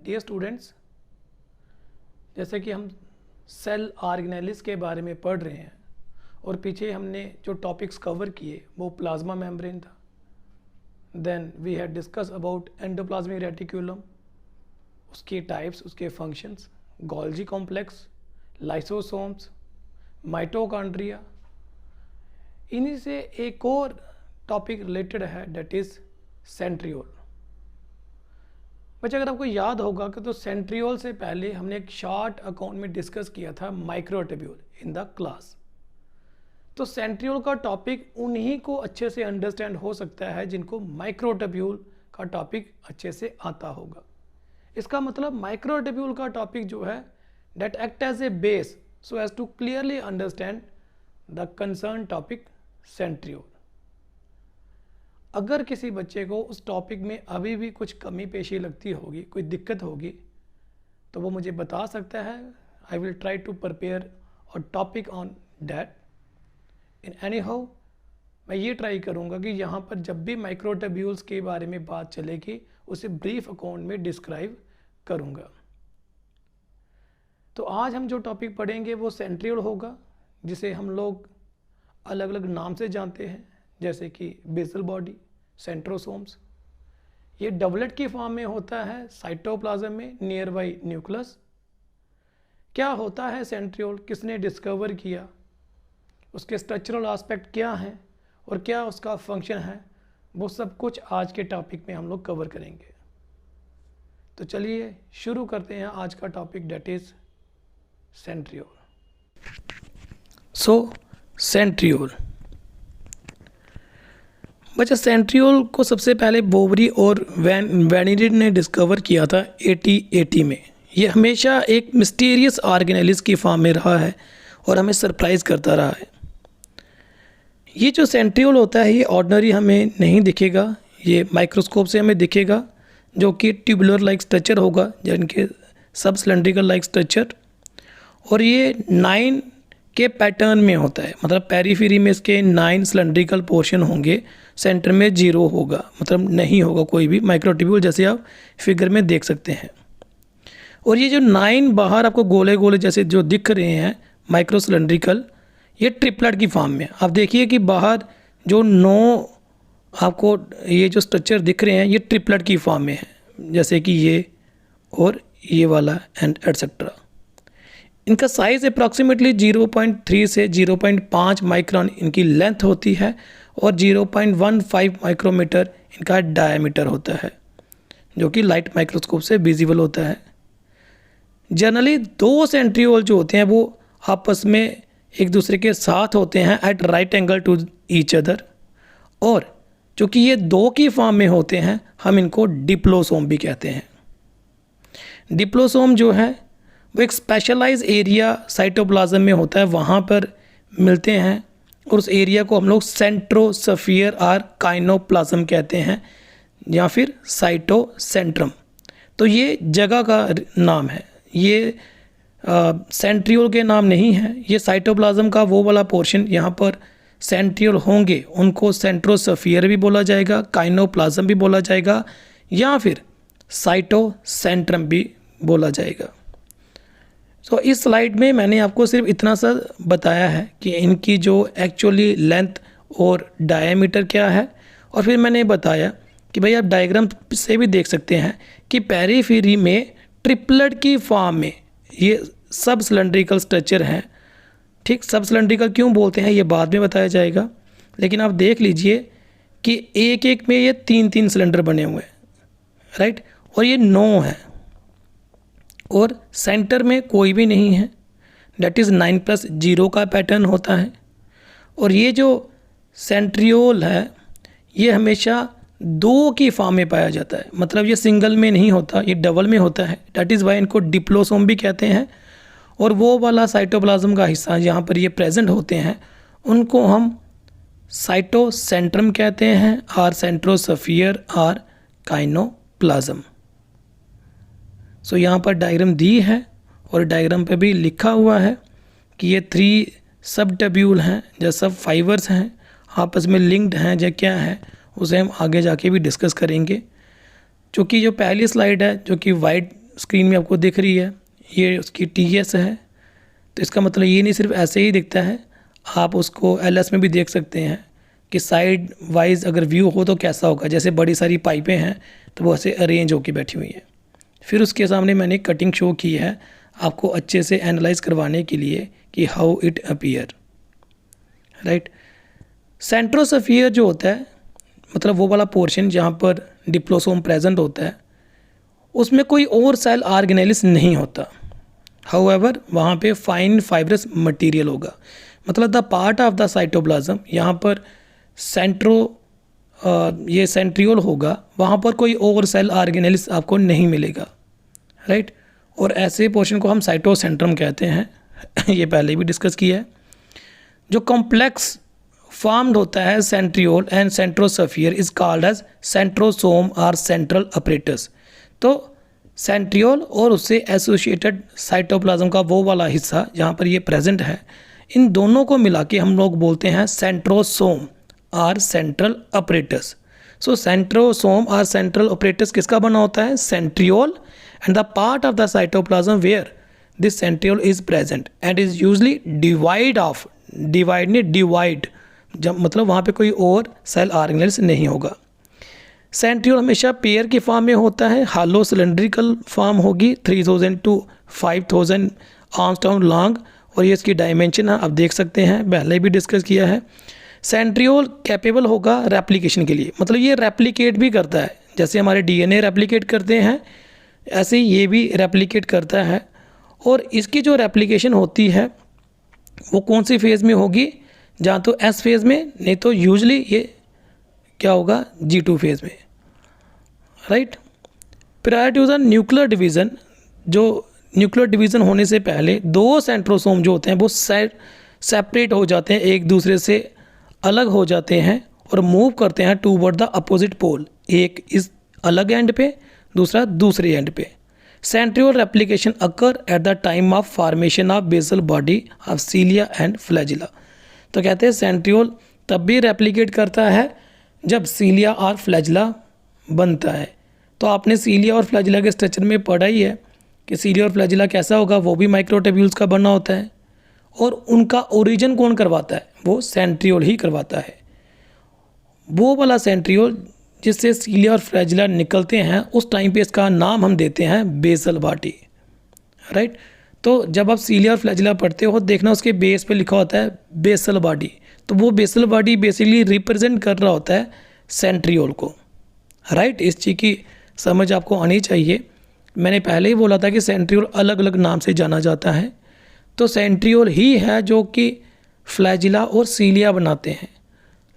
Dear students, जैसे कि हम सेल ऑर्गेनेलिस के बारे में पढ़ रहे हैं और पीछे हमने जो टॉपिक्स कवर किए वो प्लाज्मा मेम्ब्रेन था। Then we had discuss about endoplasmic reticulum, उसके टाइप्स, उसके functions, Golgi complex, lysosomes, mitochondria. इन्हीं से एक और टॉपिक रिलेटेड है, डेट इज़ सेंट्रियोल। बच्चे अगर आपको याद होगा कि तो सेंट्रियोल से पहले हमने एक शॉर्ट अकाउंट में डिस्कस किया था माइक्रोट्यूब्यूल इन द क्लास। तो सेंट्रियोल का टॉपिक उन्हीं को अच्छे से अंडरस्टैंड हो सकता है जिनको माइक्रोट्यूब्यूल का टॉपिक अच्छे से आता होगा। इसका मतलब माइक्रोट्यूब्यूल का टॉपिक जो है that act as a base so as to clearly understand the concern topic centriole. अगर किसी बच्चे को उस टॉपिक में अभी भी कुछ कमी पेशी लगती होगी, कोई दिक्कत होगी, तो वो मुझे बता सकता है। I will try to prepare a topic on that. In anyhow मैं ये ट्राई करूँगा कि यहाँ पर जब भी माइक्रोट्यूब्यूल्स के बारे में बात चलेगी उसे ब्रीफ अकाउंट में डिस्क्राइब करूँगा। तो आज हम जो टॉपिक पढ़ेंगे वो सेंट्रियोल होगा, जिसे हम लोग अलग अलग नाम से जानते हैं, जैसे कि बेसल बॉडी, सेंट्रोसोम्स। ये डबलेट की फॉर्म में होता है साइटोप्लाज्म में नियर बाई न्यूक्लियस। क्या होता है सेंट्रियोल, किसने डिस्कवर किया, उसके स्ट्रक्चरल एस्पेक्ट क्या हैं और क्या उसका फंक्शन है, वो सब कुछ आज के टॉपिक में हम लोग कवर करेंगे। तो चलिए शुरू करते हैं आज का topic, that is centriole. So centriole बच्चा, सेंट्रियोल को सबसे पहले बोवरी और वैनिरिड ने डिस्कवर किया था 1880 में। ये हमेशा एक मिस्टीरियस ऑर्गेनेलिस की फॉर्म में रहा है और हमें सरप्राइज करता रहा है। ये जो सेंट्रियोल होता है ये ऑर्डिनरी हमें नहीं दिखेगा, ये माइक्रोस्कोप से हमें दिखेगा, जो कि ट्यूबुलर लाइक स्ट्रक्चर होगा, जिनके सब सिलेंड्रिकल लाइक स्ट्रक्चर, और ये 9 के पैटर्न में होता है। मतलब पेरीफेरी में इसके 9 सिलेंड्रिकल पोर्शन होंगे, सेंटर में 0 होगा, मतलब नहीं होगा कोई भी माइक्रोट्यूब्यूल, जैसे आप फिगर में देख सकते हैं। और ये जो 9 बाहर आपको गोले गोले जैसे जो दिख रहे हैं माइक्रो सिलेंड्रिकल, ये ट्रिपलेट की फॉर्म में। आप देखिए कि बाहर जो 9 आपको ये जो स्ट्रक्चर दिख रहे हैं ये ट्रिपलेट की फॉर्म में है, जैसे कि ये और ये वाला एंड एटसेट्रा। इनका साइज़ अप्रॉक्सीमेटली 0.3 से 0.5 माइक्रोन इनकी लेंथ होती है और 0.15 माइक्रोमीटर इनका डायमीटर होता है, जो कि लाइट माइक्रोस्कोप से विजिबल होता है। जनरली 2 सेंट्रियोल जो होते हैं वो आपस में एक दूसरे के साथ होते हैं at right angle to each other, और चूँकि ये 2 की फॉर्म में होते हैं हम इनको डिप्लोसोम भी कहते हैं। डिप्लोसोम जो है वो एक स्पेशलाइज एरिया साइटोप्लाज्म में होता है, वहाँ पर मिलते हैं, और उस एरिया को हम लोग सेंट्रोस्फीयर और काइनोप्लाज्म कहते हैं, या फिर साइटोसेंट्रम। तो ये जगह का नाम है, ये सेंट्रियोल के नाम नहीं है। ये साइटोप्लाज्म का वो वाला पोर्शन यहाँ पर सेंट्रियोल होंगे, उनको सेंट्रोस्फीयर भी बोला जाएगा, काइनोप्लाज्म भी बोला जाएगा, या फिर साइटोसेंट्रम भी बोला जाएगा। तो इस स्लाइड में मैंने आपको सिर्फ इतना सा बताया है कि इनकी जो एक्चुअली लेंथ और डायमीटर क्या है, और फिर मैंने बताया कि भाई आप डायग्राम से भी देख सकते हैं कि पेरीफेरी में ट्रिपलेट की फॉर्म में ये सब सिलेंड्रिकल स्ट्रक्चर हैं। ठीक, सब सिलेंड्रिकल क्यों बोलते हैं ये बाद में बताया जाएगा, लेकिन आप देख लीजिए कि एक एक में ये 3-3 सिलेंडर बने हुए हैं, राइट, और ये 9 है, और सेंटर में कोई भी नहीं है, डेट इज़ 9+0 का पैटर्न होता है। और ये जो सेंट्रियोल है ये हमेशा 2 की फॉर्म में पाया जाता है, मतलब ये सिंगल में नहीं होता, ये डबल में होता है। डेट इज़ वाई इनको डिप्लोसोम भी कहते हैं। और वो वाला साइटोप्लाज्म का हिस्सा जहाँ पर ये प्रेजेंट होते हैं उनको हम साइटोसेंट्रम कहते हैं, और सेंट्रोस्फीयर और काइनोप्लाज्म। सो यहाँ पर डायग्राम दी है और डायग्राम पे भी लिखा हुआ है कि ये 3 सब ट्यूब्यूल हैं, जो सब फाइबर्स हैं, आपस में लिंक्ड हैं, जो क्या है उसे हम आगे जाके भी डिस्कस करेंगे। चूँकि जो पहली स्लाइड है जो कि वाइट स्क्रीन में आपको दिख रही है, ये उसकी TS है। तो इसका मतलब ये नहीं सिर्फ ऐसे ही दिखता है, आप उसको LS में भी देख सकते हैं कि साइड वाइज अगर व्यू हो तो कैसा होगा। जैसे बड़ी सारी पाइपें हैं तो वो ऐसे अरेंज होकर बैठी हुई हैं। फिर उसके सामने मैंने कटिंग शो की है आपको अच्छे से एनालाइज करवाने के लिए कि हाउ इट अपीयर, राइट। सेंट्रोसफियर जो होता है, मतलब वो वाला पोर्शन जहाँ पर डिप्लोसोम प्रेजेंट होता है, उसमें कोई और सेल ऑर्गेनेलिस नहीं होता। हाउएवर वहाँ पे फाइन फाइब्रस मटेरियल होगा, मतलब the part of the cytoplasm, यहाँ पर ये सेंट्रियोल होगा, वहाँ पर कोई और सेल ऑर्गेनेलिस आपको नहीं मिलेगा, राइट। और ऐसे पोर्शन को हम साइटोसेंट्रम कहते हैं ये पहले भी डिस्कस किया है। जो कॉम्प्लेक्स फॉर्म्ड होता है centriole and centrosphere is called as centrosome और सेंट्रल अपरेटस। तो सेंट्रियोल और उससे एसोसिएटेड साइटोप्लाज्म का वो वाला हिस्सा जहाँ पर ये प्रेजेंट है, इन दोनों को मिला के हम लोग बोलते हैं सेंट्रोसोम और सेंट्रल अपरेटस। सो सेंट्रोसोम और सेंट्रल अपरेटस किसका बना होता है? Centriole and the part of the cytoplasm where this centriole is present and is usually divide जब मतलब वहाँ पे कोई और सेल ऑर्गेनेल्स नहीं होगा। सेंट्रियोल हमेशा पेयर के फॉर्म में होता है, हालो सिलेंड्रिकल फॉर्म होगी, 3000 to 5000 आर्मस्ट्रांग लॉन्ग, और ये इसकी डायमेंशन है आप देख सकते हैं, पहले भी डिस्कस किया है। सेंट्रियोल कैपेबल होगा रेप्लिकेशन के लिए, मतलब ये रेप्लिकेट भी करता है, जैसे हमारे DNA रेप्लिकेट करते हैं ऐसे ही ये भी रेप्लिकेट करता है। और इसकी जो रेप्लिकेशन होती है वो कौन सी फेज़ में होगी? जहाँ तो S फेज़ में, नहीं तो यूजली ये क्या होगा? G2 फेज़ में, right. Prior to the nuclear division, जो न्यूक्लियर डिवीज़न होने से पहले दो सेंट्रोसोम जो होते हैं वो सेपरेट हो जाते हैं, एक दूसरे से अलग हो जाते हैं और मूव करते हैं टूवर्ड द अपोजिट पोल, एक इस अलग एंड पे, दूसरा दूसरे एंड पे। Centriole replication occur at the time of formation of basal body of cilia and flagella. तो कहते हैं सेंट्रियोल तब भी रेप्लिकेट करता है जब सीलिया और फ्लैजिला बनता है। तो आपने सीलिया और फ्लैजिला के स्ट्रक्चर में पढ़ा ही है कि सीलिया और फ्लैजिला कैसा होगा, वो भी माइक्रोट्यूब्यूल्स का बना होता है, और उनका ओरिजिन कौन करवाता है? वो सेंट्रियोल ही करवाता है। वो वाला सेंट्रियोल जिससे सीलिया और फ्लैजिला निकलते हैं, उस टाइम पे इसका नाम हम देते हैं बेसल बॉडी, राइट। तो जब आप सीलिया और फ्लैजिला पढ़ते हो, देखना उसके बेस पे लिखा होता है बेसल बॉडी, तो वो बेसल बॉडी बेसिकली रिप्रेजेंट कर रहा होता है सेंट्रियोल को, राइट। इस चीज़ की समझ आपको आनी चाहिए। मैंने पहले ही बोला था कि सेंट्रियोल अलग अलग नाम से जाना जाता है, तो सेंट्रियोल ही है जो कि फ्लैजिला और सीलिया बनाते हैं,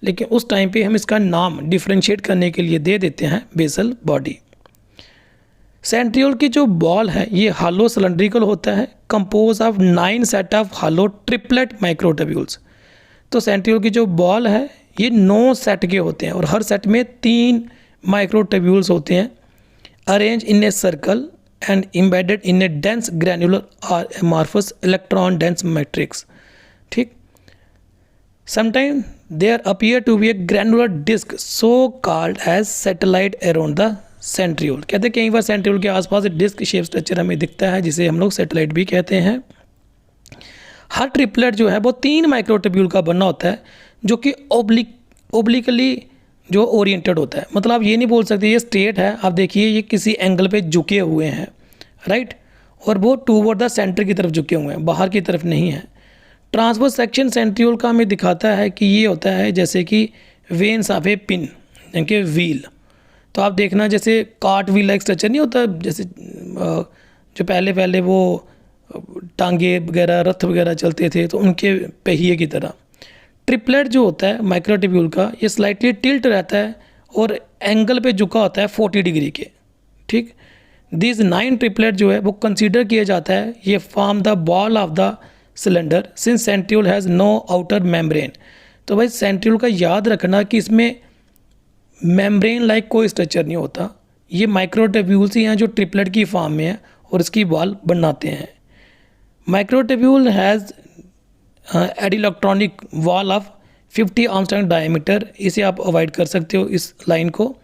लेकिन उस टाइम पे हम इसका नाम डिफ्रेंशिएट करने के लिए दे देते हैं बेसल बॉडी। सेंट्रियोल की जो बॉल है ये हालो सिलेंड्रिकल होता है, compose of 9 set of hello triplet microtubules. तो सेंट्रियोल की जो बॉल है ये 9 सेट के होते हैं और हर सेट में 3 माइक्रोट्यूब्यूल्स होते हैं, arrange in a circle and embedded in a dense granular और एमॉर्फस इलेक्ट्रॉन डेंस मैट्रिक्स, ठीक। Sometime there appear to be a granular disc so called as satellite around the centriole. कहते हैं कई बार centriole के आसपास disc shape structure हमें दिखता है, जिसे हम लोग सैटेलाइट भी कहते हैं। हर ट्रिपलेट जो है वो 3 माइक्रोट्यूब्यूल का बना होता है, जो कि ओब्लिकली जो ओरिएंटेड होता है, मतलब आप ये नहीं बोल सकते ये स्ट्रेट है, आप देखिए ये किसी एंगल पे झुके हुए हैं, राइट, और वो टूवर्ड द सेंटर की तरफ झुके हुए हैं, बाहर की तरफ नहीं है। ट्रांसवर्स सेक्शन सेंट्रियोल का हमें दिखाता है कि ये होता है जैसे कि वेन्स ऑफ ए पिन, यानी कि व्हील। तो आप देखना जैसे कार्ट व्हील लाइक स्ट्रक्चर नहीं होता, जैसे जो पहले वो टांगे वगैरह रथ वगैरह चलते थे तो उनके पहिए की तरह। ट्रिपलेट जो होता है माइक्रोट्यूब्यूल का, ये स्लाइटली टिल्ट रहता है और एंगल पे झुका होता है 40 डिग्री के, ठीक। दिस 9 ट्रिपलेट जो है वो कंसीडर किया जाता है, ये form the wall of the cylinder since centriole has no outer membrane. तो भाई सेंट्रियोल का याद रखना कि इसमें मेम्ब्रेन लाइक कोई स्ट्रक्चर नहीं होता, ये माइक्रोट्यूब्यूल्स ही हैं जो ट्रिपलेट की फॉर्म में है और इसकी बॉल बनाते हैं। Microtubule has a dielectronic wall of 50 Armstrong diameter, इसे आप अवॉइड कर सकते हो इस लाइन को।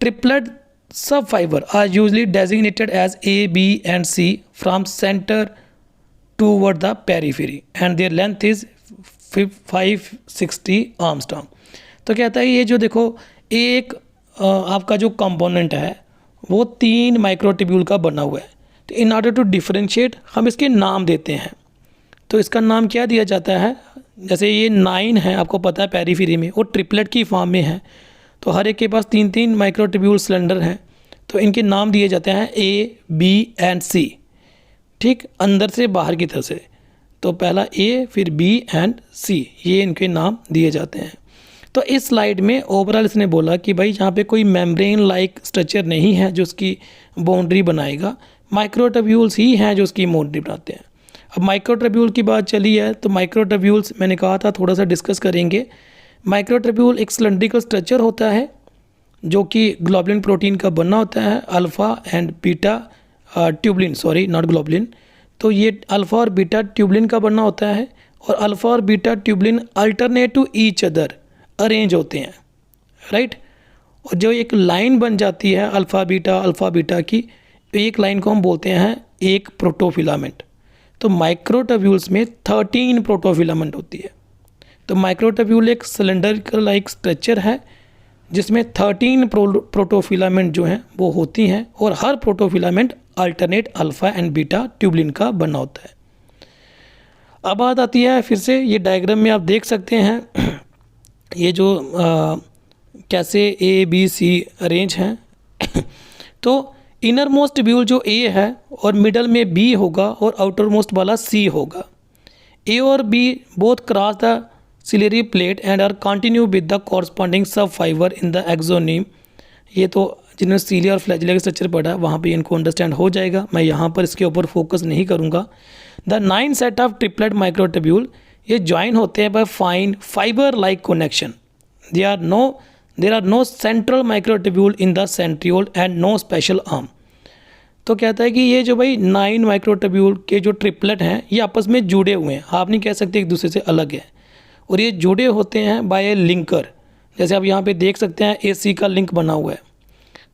Triplet sub fibre are usually designated as A, B and C from centre toward the periphery and their length is 560 angstrom. तो कहता है ये जो देखो एक आपका जो कंपोनेंट है वो 3 माइक्रोट्यूब्यूल का बना हुआ है। तो इन ऑर्डर टू डिफरेंशिएट हम इसके नाम देते हैं। तो इसका नाम क्या दिया जाता है, जैसे ये 9 है आपको पता है पेरीफेरी में, वो ट्रिपलेट की फॉर्म में है। तो हर एक के पास 3-3 माइक्रोट्यूब्यूल सिलेंडर हैं। तो इनके नाम दिए जाते हैं ए, बी एंड सी, ठीक, अंदर से बाहर की तरफ से। तो पहला ए, फिर बी एंड सी, ये इनके नाम दिए जाते हैं। तो इस स्लाइड में ओवरऑल इसने बोला कि भाई यहाँ पे कोई मेम्ब्रेन लाइक स्ट्रक्चर नहीं है जो उसकी बाउंड्री बनाएगा, माइक्रोट्यूब्यूल्स ही हैं जो उसकी बाउंड्री बनाते हैं। अब माइक्रोट्यूब्यूल की बात चली है तो माइक्रोट्यूब्यूल्स मैंने कहा था थोड़ा सा डिस्कस करेंगे। माइक्रोट्यूब्यूल एक सिलेंड्रिकल स्ट्रक्चर होता है जो कि ग्लोबुलिन प्रोटीन का बना होता है, alpha and beta tubulin, sorry not globulin. तो ये अल्फ़ा और बीटा ट्यूबलिन का बनना होता है और अल्फ़ा और beta tubulin alternate to each other arrange होते हैं, राइट। और जो एक लाइन बन जाती है अल्फ़ा बीटा की, एक लाइन को हम बोलते हैं एक प्रोटोफिलामेंट। तो माइक्रोट्यूब्यूल्स में 13 प्रोटोफिलामेंट होती है। तो माइक्रोट्यूब्यूल एक सिलेंडर लाइक स्ट्रक्चर है जिसमें 13 प्रोटोफिलामेंट जो हैं वो होती हैं और हर protofilament alternate alpha and beta tubulin का बना होता है। अब बात आती है फिर से, ये डायग्राम में आप देख सकते हैं ये जो कैसे ए बी सी अरेंज हैं। तो इनर मोस्ट ट्यूब्यूल जो ए है और मिडल में बी होगा और आउटर मोस्ट वाला सी होगा। ए और B both cross the ciliary plate and are continue with the corresponding sub fiber in the axoneme. ये तो जिन्होंने सीलिया और फ्लैजिला का स्ट्रक्चर पढ़ा है वहाँ पे इनको अंडरस्टैंड हो जाएगा, मैं यहाँ पर इसके ऊपर फोकस नहीं करूँगा। The 9 set of triplet microtubule ये ज्वाइन होते हैं by fine fiber like connection. There are no central microtubule in the centriole and no special arm. तो कहता है कि ये जो भाई 9 माइक्रोट्यूब्यूल के जो ट्रिपलेट हैं ये आपस में जुड़े हुए हैं, आप नहीं कह सकते एक दूसरे से अलग है। और ये जुड़े होते हैं बाय ए लिंकर, जैसे आप यहाँ पे देख सकते हैं ए सी का लिंक बना हुआ है।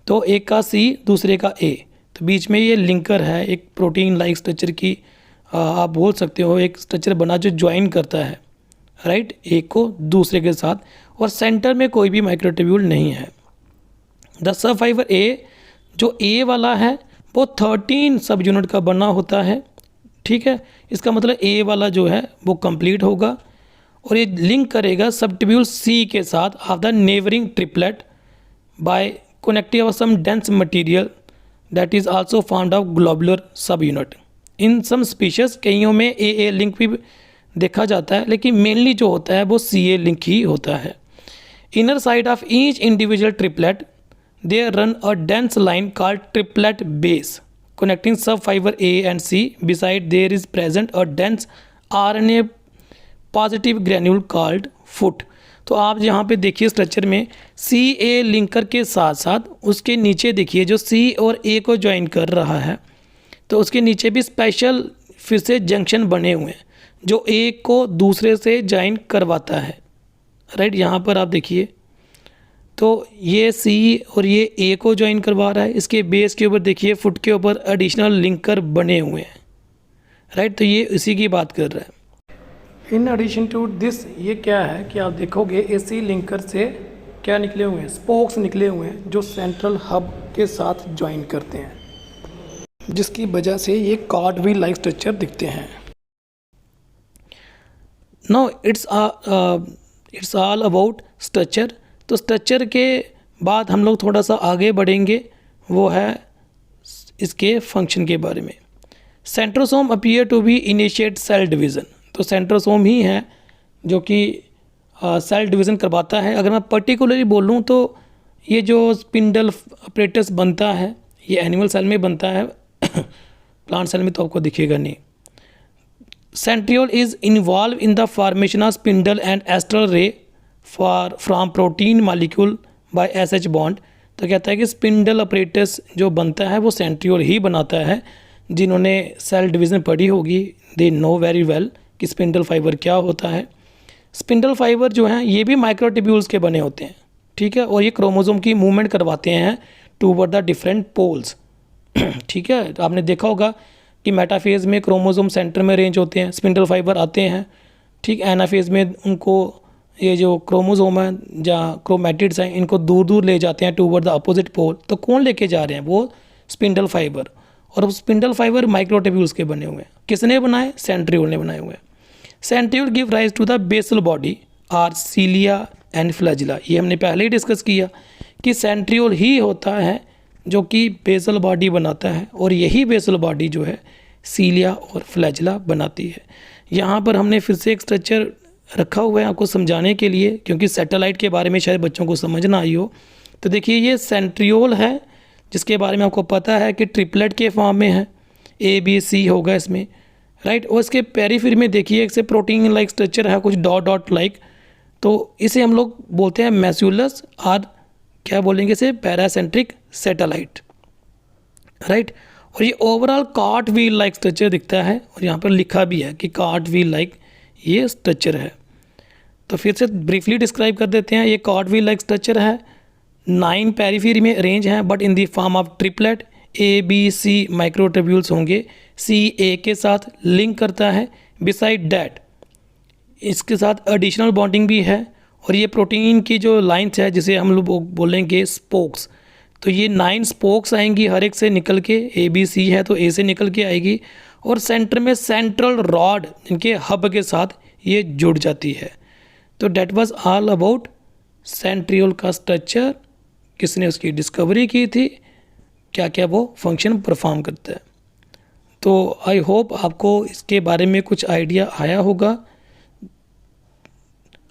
तो एक का सी दूसरे का ए, तो बीच में ये लिंकर है, एक प्रोटीन लाइक स्ट्रक्चर की आप बोल सकते हो एक स्ट्रक्चर बना जो ज्वाइन करता है, राइट, एक को दूसरे के साथ। और सेंटर में कोई भी माइक्रोट्यूब्यूल नहीं है। द सब फाइबर ए जो ए वाला है वो 13 सब यूनिट का बना होता है, ठीक है। इसका मतलब ए वाला जो है वो कंप्लीट होगा और ये लिंक करेगा सब ट्यूब्यूल सी के साथ of the neighboring triplet by connecting some dense material that is also found of globular sub unit. In some species कईयों में ए लिंक भी देखा जाता है, लेकिन मेनली जो होता है वो सी ए लिंक ही होता है। Inner side of each individual triplet there run a dense line called triplet base connecting sub fibre A and C. Beside there is present a dense RNA positive granule called foot. तो आप यहाँ पे देखिए structure में सी ए linker के साथ साथ उसके नीचे देखिए जो सी और ए को ज्वाइन कर रहा है, तो उसके नीचे भी स्पेशल फिर से जंक्शन बने हुए हैं जो एक को दूसरे से ज्वाइन करवाता है, राइट। यहाँ पर आप देखिए तो ये सी और ये ए को ज्वाइन करवा रहा है, इसके बेस के ऊपर देखिए फुट के ऊपर एडिशनल लिंकर बने हुए हैं, राइट। तो ये इसी की बात कर रहा है। इन एडिशन टू दिस ये क्या है कि आप देखोगे इसी लिंकर से क्या निकले हुए हैं, स्पोक्स निकले हुए हैं जो सेंट्रल हब के साथ ज्वाइन करते हैं, जिसकी वजह से ये कार्ड व्हील लाइक स्ट्रक्चर दिखते हैं। No it's all about structure. तो स्ट्रक्चर के बाद हम लोग थोड़ा सा आगे बढ़ेंगे, वो है इसके फंक्शन के बारे में। Centrosome appear to be initiate cell division. तो सेंट्रोसोम ही है जो कि सेल डिवीज़न करवाता है। अगर मैं पर्टिकुलरली बोलूँ तो ये जो स्पिंडल अपरेटस बनता है ये एनिमल सेल में बनता है, प्लांट सेल में तो आपको दिखेगा नहीं। Centriole is involve in the formation of spindle and astral ray from protein molecule by SH bond. तो कहता है कि स्पिंडल अपरेटस जो बनता है वो सेंट्रियोल ही बनाता है। जिन्होंने सेल डिवीज़न पढ़ी होगी दे नो वेरी वेल कि स्पिंडल फाइबर क्या होता है। स्पिंडल फाइबर जो हैं ये भी माइक्रोट्यूब्यूल्स के बने होते हैं, ठीक है, और ये क्रोमोसोम की मूवमेंट करवाते हैं टूवर्ड द डिफरेंट पोल्स। ठीक है, तो आपने देखा होगा कि मेटाफेज में क्रोमोसोम सेंटर में अरेंज होते हैं, स्पिंडल फाइबर आते हैं। ठीक, एनाफेज में उनको ये जो क्रोमोसोम है या क्रोमैटिड्स हैं इनको दूर दूर ले जाते हैं टूवर्ड द अपोजिट पोल। तो कौन लेके जा रहे हैं? वो स्पिंडल फाइबर। और स्पिंडल फाइबर माइक्रोट्यूब्यूल्स के बने हुए हैं। किसने बनाए? सेंट्रियोल ने बनाए हुए हैं। Centriole give rise to the basal body are cilia and flagella. ये हमने पहले ही डिस्कस किया कि सेंट्रियोल ही होता है जो कि बेसल बॉडी बनाता है, और यही बेसल बॉडी जो है सीलिया और फ्लैजिला बनाती है। यहाँ पर हमने फिर से एक स्ट्रक्चर रखा हुआ है आपको समझाने के लिए, क्योंकि सैटेलाइट के बारे में शायद बच्चों को समझ ना आई हो। तो देखिए ये सेंट्रियोल है जिसके बारे में आपको पता है कि ट्रिपलेट के फॉर्म में है, ABC होगा इसमें, राइट। और इसके पेरीफेरी में देखिए एक प्रोटीन लाइक स्ट्रक्चर है, कुछ डॉट डॉट लाइक। तो इसे हम लोग बोलते हैं मैस्यूलस, और क्या बोलेंगे इसे? Paracentric satellite, right. और ये overall cart wheel like structure दिखता है, और यहाँ पर लिखा भी है कि कार्ट व्हील लाइक ये स्ट्रक्चर है। तो फिर से ब्रीफली डिस्क्राइब कर देते हैं। ये कार्ट व्हील लाइक स्ट्रक्चर है, 9 पेरीफेरी में अरेंज हैं, but in the form of triplet. ABC microtubules होंगे, CA के साथ लिंक करता है। बिसाइड डैट इसके साथ एडिशनल बॉन्डिंग भी है। और ये प्रोटीन की जो लाइन्स है जिसे हम लोग बोलेंगे स्पोक्स, तो ये 9 स्पोक्स आएंगी हर एक से निकल के। ABC है तो A से निकल के आएगी, और सेंटर में सेंट्रल रॉड इनके हब के साथ ये जुड़ जाती है। तो that was all about centriole का स्ट्रक्चर, किसने उसकी डिस्कवरी की थी, क्या क्या वो फंक्शन परफॉर्म करता है। तो आई होप आपको इसके बारे में कुछ आइडिया आया होगा।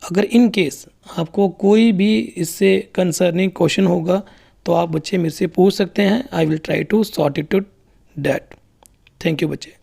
अगर इन केस आपको कोई भी इससे कंसर्निंग क्वेश्चन होगा तो आप बच्चे मेरे से पूछ सकते हैं। I will try to sort it to that. Thank you बच्चे।